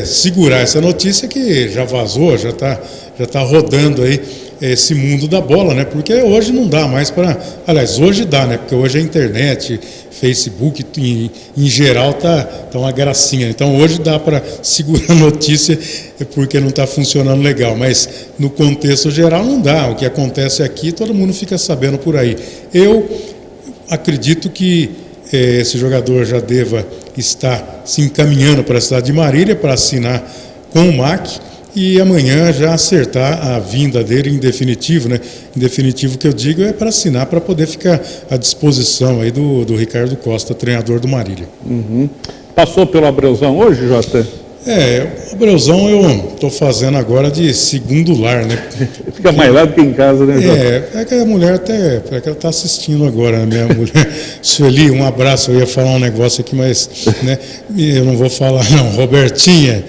segurar essa notícia que já vazou, já tá rodando aí esse mundo da bola, né? Porque hoje não dá mais para... Aliás, hoje dá, né? Porque hoje a internet, Facebook, em geral, tá uma gracinha. Então, hoje dá para segurar a notícia porque não está funcionando legal. Mas, no contexto geral, não dá. O que acontece aqui, todo mundo fica sabendo por aí. Eu acredito que esse jogador já deva estar se encaminhando para a cidade de Marília para assinar com o MAC e amanhã já acertar a vinda dele em definitivo, né? Em definitivo, que eu digo, é para assinar, para poder ficar à disposição aí do Ricardo Costa, treinador do Marília. Uhum. Passou pelo Abreuzão hoje, Jota? O Abreuzão eu estou fazendo agora de segundo lar, né? Fica mais lá do que em casa, né, Jota? É que a mulher até, que ela está assistindo agora, né? Minha mulher, Sueli, um abraço, eu ia falar um negócio aqui, mas né, eu não vou falar não, Robertinha.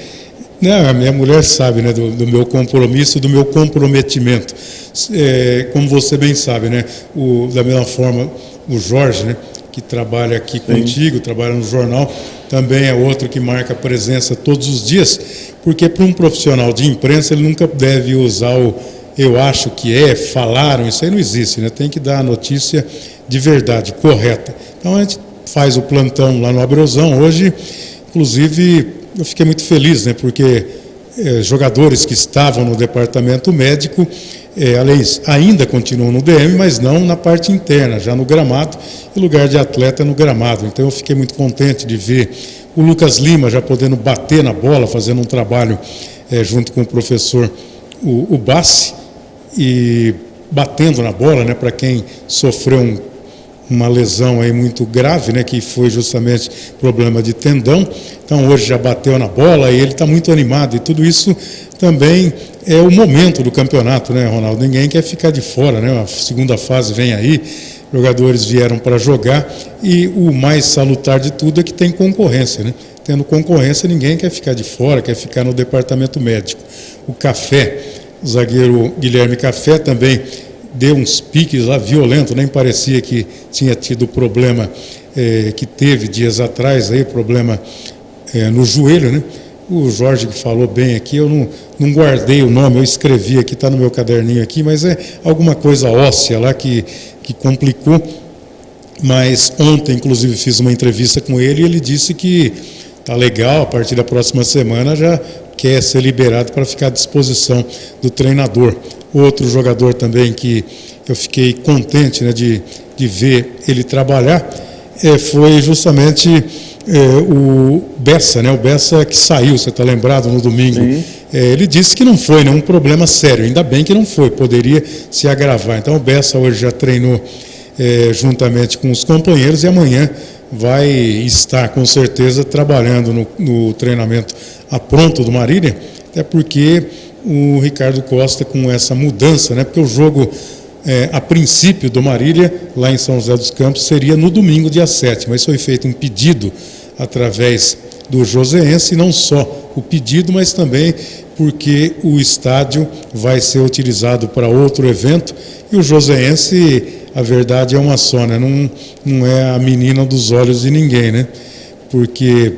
Não, a minha mulher sabe, né, do meu compromisso, do meu comprometimento. Como você bem sabe, né, da mesma forma, o Jorge, né, que trabalha aqui contigo, trabalha no jornal, também é outro que marca presença todos os dias, porque para um profissional de imprensa ele nunca deve usar eu acho que falaram, isso aí não existe, né, tem que dar a notícia de verdade, correta. Então a gente faz o plantão lá no Abreuzão hoje, inclusive... Eu fiquei muito feliz, né, porque jogadores que estavam no departamento médico, ainda continuam no DM, mas não na parte interna, já no gramado, e lugar de atleta no gramado. Então eu fiquei muito contente de ver o Lucas Lima já podendo bater na bola, fazendo um trabalho junto com o professor o Bassi, e batendo na bola, né, para quem sofreu uma lesão aí muito grave, né, que foi justamente problema de tendão. Então hoje já bateu na bola e ele está muito animado, e tudo isso também é o momento do campeonato, né, Ronaldo? Ninguém quer ficar de fora, né? A segunda fase vem aí, jogadores vieram para jogar, e o mais salutar de tudo é que tem concorrência, né? Tendo concorrência, ninguém quer ficar de fora, quer ficar no departamento médico. O Café, o zagueiro Guilherme Café também deu uns piques lá violentos, nem parecia que tinha tido problema que teve dias atrás, aí, problema no joelho, né? O Jorge que falou bem aqui, eu não guardei o nome, eu escrevi aqui, está no meu caderninho aqui, mas é alguma coisa óssea lá que complicou. Mas ontem, inclusive, fiz uma entrevista com ele e ele disse que está legal, a partir da próxima semana já quer ser liberado para ficar à disposição do treinador. Outro jogador também que eu fiquei contente, né, de ver ele trabalhar foi justamente o Bessa, né? O Bessa que saiu, você está lembrado, no domingo. Ele disse que não foi nenhum problema sério, ainda bem que não foi, poderia se agravar. Então o Bessa hoje já treinou juntamente com os companheiros e amanhã vai estar com certeza trabalhando no treinamento apronto do Marília, até porque o Ricardo Costa, com essa mudança, né, porque o jogo a princípio do Marília, lá em São José dos Campos, seria no domingo, dia 7, mas foi feito um pedido através do Joseense, não só o pedido, mas também porque o estádio vai ser utilizado para outro evento, e o Joseense, a verdade é uma só, né? Não é a menina dos olhos de ninguém, né? Porque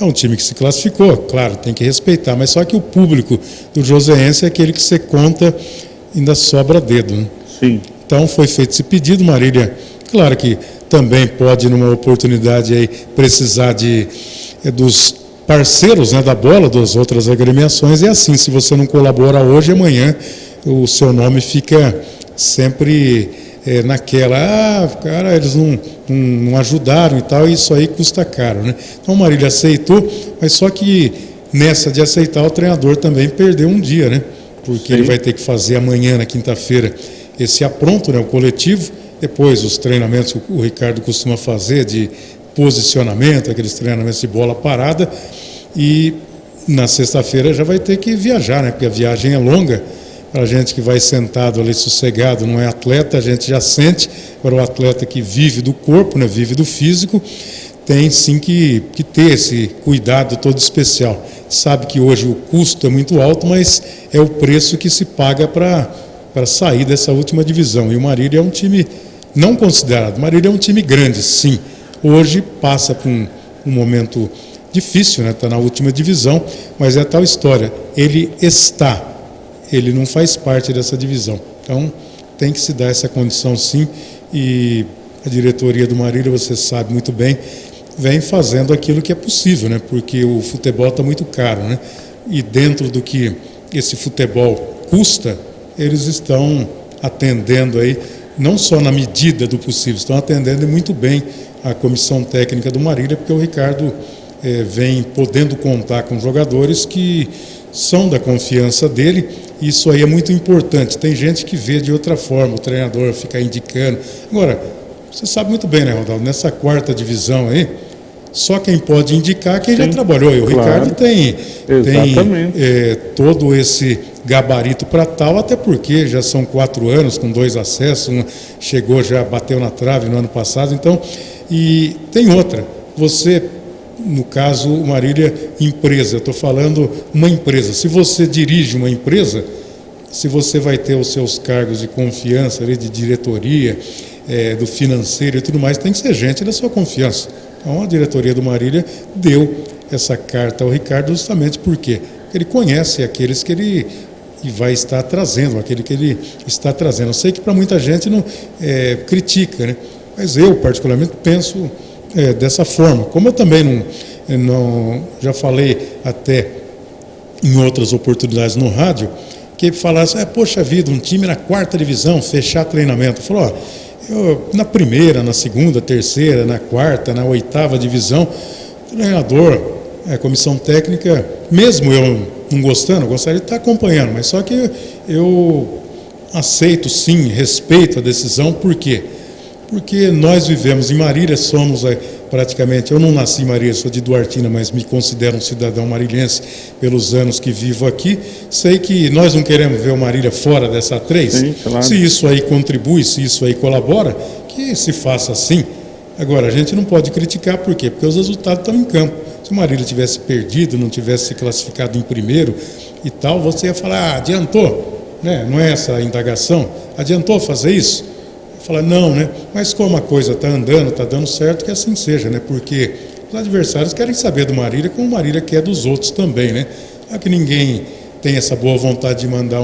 é um time que se classificou, claro, tem que respeitar, mas só que o público do Joseense é aquele que você conta, ainda sobra dedo, né? Sim. Então foi feito esse pedido, Marília, claro que também pode, numa oportunidade aí, precisar dos parceiros, né, da bola, das outras agremiações, e assim, se você não colabora hoje, amanhã o seu nome fica sempre naquela, cara, eles não ajudaram e tal, e isso aí custa caro, né? Então o Marília aceitou, mas só que nessa de aceitar o treinador também perdeu um dia, né? Porque ele vai ter que fazer amanhã, na quinta-feira, esse apronto, né, o coletivo, depois os treinamentos que o Ricardo costuma fazer de posicionamento, aqueles treinamentos de bola parada, e na sexta-feira já vai ter que viajar, né? Porque a viagem é longa. Para a gente que vai sentado ali sossegado, não é atleta, a gente já sente. Agora o atleta que vive do corpo, né, vive do físico, tem sim que ter esse cuidado todo especial. Sabe que hoje o custo é muito alto, mas é o preço que se paga para sair dessa última divisão. E o Marília é um time não considerado. O Marília é um time grande, sim. Hoje passa por um momento difícil, né? Está na última divisão, mas é tal história. Ele não faz parte dessa divisão. Então, tem que se dar essa condição, sim, e a diretoria do Marília, você sabe muito bem, vem fazendo aquilo que é possível, né? Porque o futebol está muito caro, né? E dentro do que esse futebol custa, eles estão atendendo aí, não só na medida do possível, estão atendendo muito bem a comissão técnica do Marília, porque o Ricardo vem podendo contar com jogadores que são da confiança dele. Isso aí é muito importante. Tem gente que vê de outra forma, o treinador ficar indicando. Agora, você sabe muito bem, né, Ronaldo? Nessa quarta divisão aí, só quem pode indicar é quem já trabalhou. E o Ricardo tem todo esse gabarito para tal, até porque já são 4 anos com 2 acessos, chegou, já bateu na trave no ano passado. Então, e tem outra. Você, no caso, o Marília, empresa, eu estou falando uma empresa. Se você dirige uma empresa, se você vai ter os seus cargos de confiança, ali, de diretoria, do financeiro e tudo mais, tem que ser gente da sua confiança. Então, a diretoria do Marília deu essa carta ao Ricardo justamente porque ele conhece aqueles que ele vai estar trazendo, aquele que ele está trazendo. Eu sei que para muita gente não critica, né? Mas eu, particularmente, penso dessa forma. Como eu também não já falei até em outras oportunidades no rádio, que falasse, poxa vida, um time na 4ª divisão, fechar treinamento. Falou, eu na 1ª, na 2ª, 3ª, na 4ª, na 8ª divisão, treinador, comissão técnica, mesmo eu não gostando, eu gostaria de estar acompanhando, mas só que eu aceito sim, respeito a decisão. Por quê? Porque nós vivemos em Marília, somos praticamente, eu não nasci em Marília, sou de Duartina, mas me considero um cidadão marilhense pelos anos que vivo aqui. Sei que nós não queremos ver o Marília fora dessa 3. Sim, claro. Se isso aí contribui, se isso aí colabora, que se faça assim. Agora, a gente não pode criticar, por quê? Porque os resultados estão em campo. Se o Marília tivesse perdido, não tivesse se classificado em primeiro e tal, você ia falar, adiantou, né? Não é essa a indagação? Adiantou fazer isso? Falar, não, né? Mas como a coisa está andando, está dando certo, que assim seja, né? Porque os adversários querem saber do Marília como o Marília quer dos outros também, né? Não é que ninguém tem essa boa vontade de mandar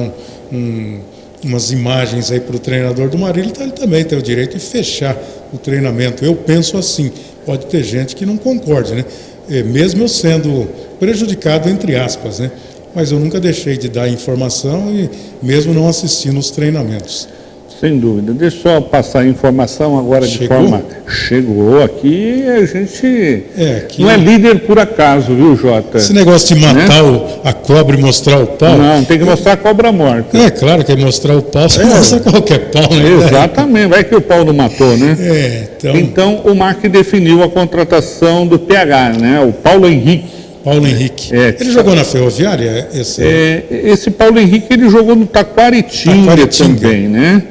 umas imagens aí para o treinador do Marília, então ele também tem o direito de fechar o treinamento. Eu penso assim, pode ter gente que não concorde, né? Mesmo eu sendo prejudicado, entre aspas, né? Mas eu nunca deixei de dar informação e mesmo não assistindo os treinamentos. Sem dúvida. Deixa eu passar a informação agora de forma... Chegou aqui, a gente aqui... não é líder por acaso, viu, Jota? Esse negócio de matar a cobra e mostrar o pau... Não, tem que mostrar a cobra morta. Claro que é mostrar o pau, você mostra qualquer pau, né? Exatamente, vai que o pau não matou, né? Então, o Mark definiu a contratação do PH, né? O Paulo Henrique. Paulo Henrique. Ele jogou na Ferroviária? Esse Paulo Henrique, ele jogou no Taquaritinga também, né?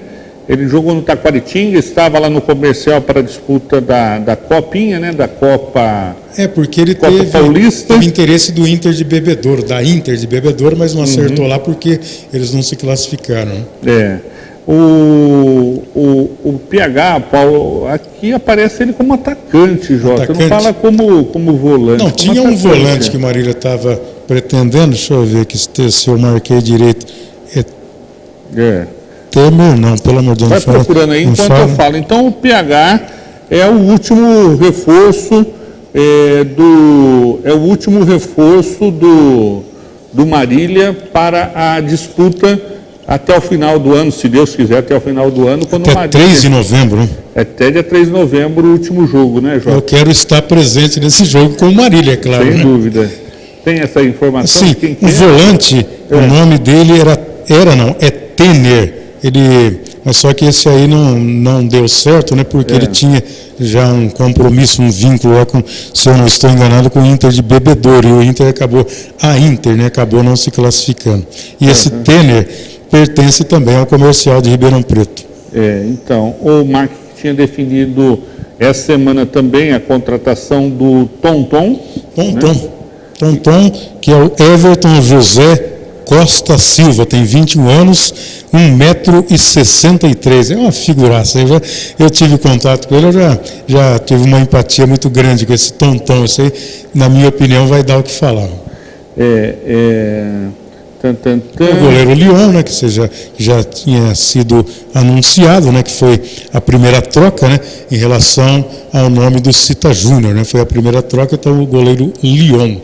Ele jogou no Taquaritinga, estava lá no comercial para a disputa da Copinha, né? Da Copa. Porque ele teve interesse do Inter de Bebedouro, da Inter de Bebedouro, mas não acertou lá porque eles não se classificaram. O PH, Paulo, aqui aparece ele como atacante, Jota. Não fala como volante. Não, tinha um volante que o Marília estava pretendendo, deixa eu ver aqui se eu marquei direito. Temer, não, pelo amor de Deus. Vai procurando aí enquanto eu falo. Então o PH é o último reforço do Marília para a disputa até o final do ano, se Deus quiser, até o final do ano, quando o Até Marília... 3 de novembro, né? Até dia 3 de novembro, o último jogo, né, Jorge? Eu quero estar presente nesse jogo com o Marília, é claro. Sem né? dúvida. Tem essa informação? Sim, de quem o volante, o nome dele é Tener. Mas só que esse aí não deu certo, né? Porque ele tinha já um compromisso, um vínculo lá com, se eu não estou enganado, com o Inter de Bebedouro. E o Inter acabou não se classificando. E esse Tener pertence também ao Comercial de Ribeirão Preto. Então, o Mark tinha definido essa semana também a contratação do Tonton. Tonton, que é o Everton José Costa Silva, tem 21 anos, 1,63 m. É uma figuraça. Eu tive contato com ele, eu já tive uma empatia muito grande com esse Tonton. Isso aí, na minha opinião, vai dar o que falar. O goleiro Lyon, né, que já tinha sido anunciado, né, que foi a primeira troca, né, em relação ao nome do Cita Júnior, né, foi a primeira troca, então o goleiro Lyon.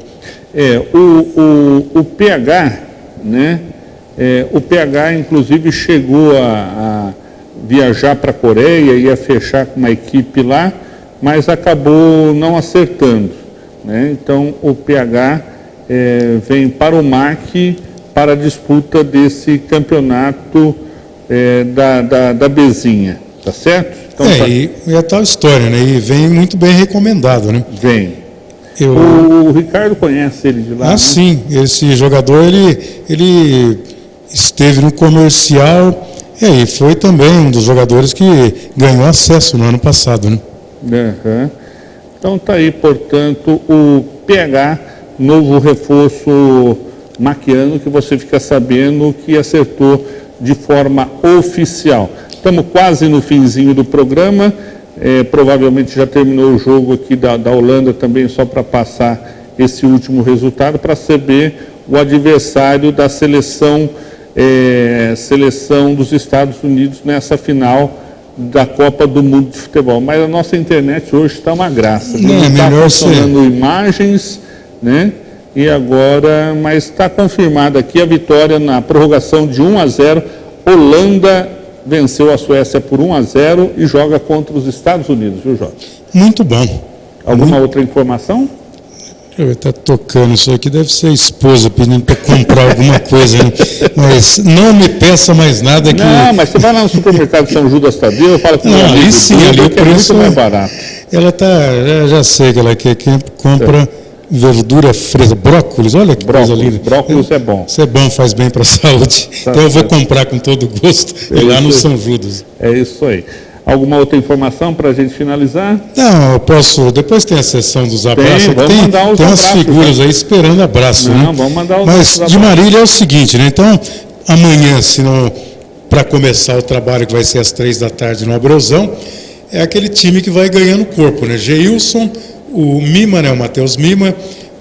O PH, né, o PH inclusive chegou a viajar para a Coreia, ia fechar com uma equipe lá, mas acabou não acertando, né, então o PH vem para o MAC para a disputa desse campeonato da Bezinha, tá certo? Então, e é a tal história, né? E vem muito bem recomendado, né? Vem. O Ricardo conhece ele de lá, né? Sim, esse jogador, ele esteve no Comercial e foi também um dos jogadores que ganhou acesso no ano passado, né? Então tá aí, portanto, o PH, novo reforço maquiano, que você fica sabendo que acertou de forma oficial. Estamos quase no finzinho do programa, provavelmente já terminou o jogo aqui da Holanda também, só para passar esse último resultado, para saber o adversário da seleção dos Estados Unidos nessa final da Copa do Mundo de Futebol. Mas a nossa internet hoje está uma graça. Não está funcionando imagens, né? E agora, mas está confirmada aqui a vitória na prorrogação de 1-0. Holanda venceu a Suécia por 1-0 e joga contra os Estados Unidos, viu, Jorge? Muito bom. Alguma outra informação? Está tocando isso aqui, deve ser a esposa pedindo para comprar alguma coisa, né? Mas não me peça mais nada que... Não, mas você vai lá no supermercado São Judas Tadeu, fala com não, ali sim, ali o preço é muito mais barato. Ela já sei que ela quer, compra verdura fresca, brócolis, olha que coisa linda. Brócolis é bom. Isso é bom, faz bem para a saúde. Então eu vou comprar com todo gosto lá no São Judas. É isso aí. Alguma outra informação para a gente finalizar? Não, eu posso. Depois tem a sessão dos abraços. Tem umas figuras aí esperando abraço. Não, né? vamos mandar os Mas abraços. De Marília é o seguinte, né? Então, amanhã, se não, para começar o trabalho que vai ser às 3 da tarde no Abrosão, é aquele time que vai ganhando corpo, né? Geilson, o Mima, né? O Matheus Mima,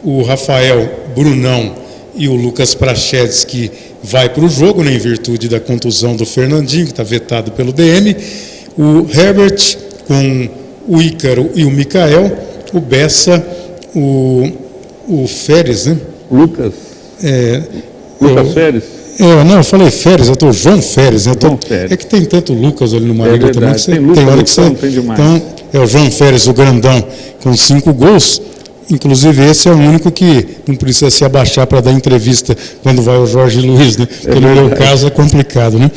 o Rafael Brunão e o Lucas Prachedes, que vai para o jogo, né? Em virtude da contusão do Fernandinho, que está vetado pelo DM. O Herbert com o Ícaro e o Micael, o Bessa, o Férez, né? Lucas Férez? Não, eu falei Férez, eu estou João Férez, né? Férez. É que tem tanto Lucas ali no Marília também, que tem hora que você... tem demais. Então, é o João Férez, o grandão, com 5 gols. Inclusive, esse é o único que não precisa se abaixar para dar entrevista quando vai o Jorge Luiz, né? Porque no meu caso é complicado, né?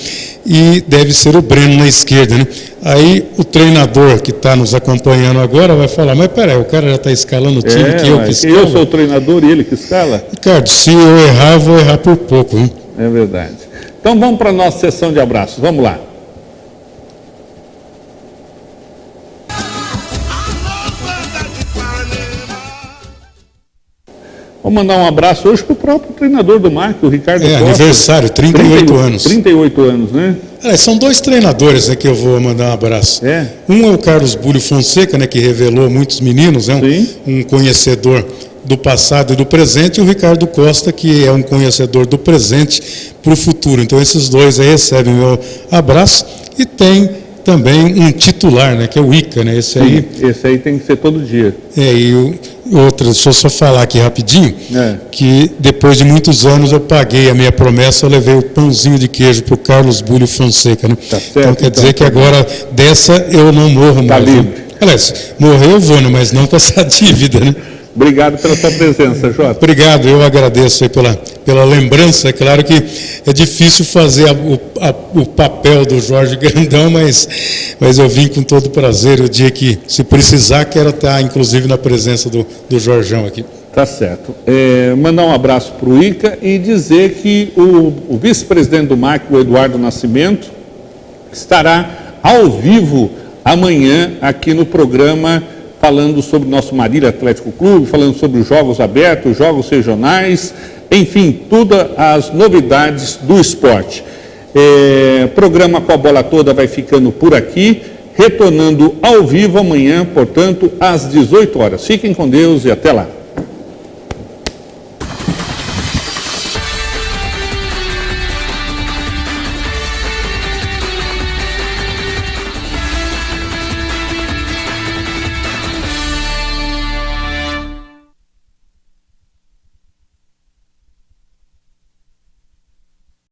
E deve ser o Breno na esquerda, né? Aí o treinador que está nos acompanhando agora vai falar, mas peraí, o cara já está escalando o time que eu que escalo. Eu sou o treinador e ele que escala? Ricardo, se eu errar, eu vou errar por pouco, né? É verdade. Então vamos para a nossa sessão de abraços, vamos lá. Vamos mandar um abraço hoje para o próprio treinador do Marco, o Ricardo Costa. Aniversário, 38 anos. 38 anos, né? São 2 treinadores, né, que eu vou mandar um abraço. Um é o Carlos Búlio Fonseca, né, que revelou muitos meninos, um conhecedor do passado e do presente, e o Ricardo Costa, que é um conhecedor do presente para o futuro. Então, esses dois aí recebem meu abraço. E tem também um titular, né, que é o Ica, né? Esse aí tem que ser todo dia. E outra, deixa eu só falar aqui rapidinho, que depois de muitos anos eu paguei a minha promessa, eu levei o pãozinho de queijo para o Carlos Búlio Fonseca, né? Tá certo, então quer dizer que agora dessa eu não morro mais. livre. Aliás, morrer eu vou, né? Mas não com essa dívida, né? Obrigado pela sua presença, Jota. Obrigado, eu agradeço aí pela lembrança. É claro que é difícil fazer o papel do Jorge Grandão, mas eu vim com todo prazer o dia que, se precisar, quero estar, inclusive, na presença do Jorjão aqui. Tá certo. Mandar um abraço para o ICA e dizer que o vice-presidente do MAC, o Eduardo Nascimento, estará ao vivo amanhã aqui no programa, falando sobre o nosso Marília Atlético Clube, falando sobre os jogos abertos, jogos regionais, enfim, todas as novidades do esporte. Programa Com a Bola Toda vai ficando por aqui, retornando ao vivo amanhã, portanto, às 18 horas. Fiquem com Deus e até lá.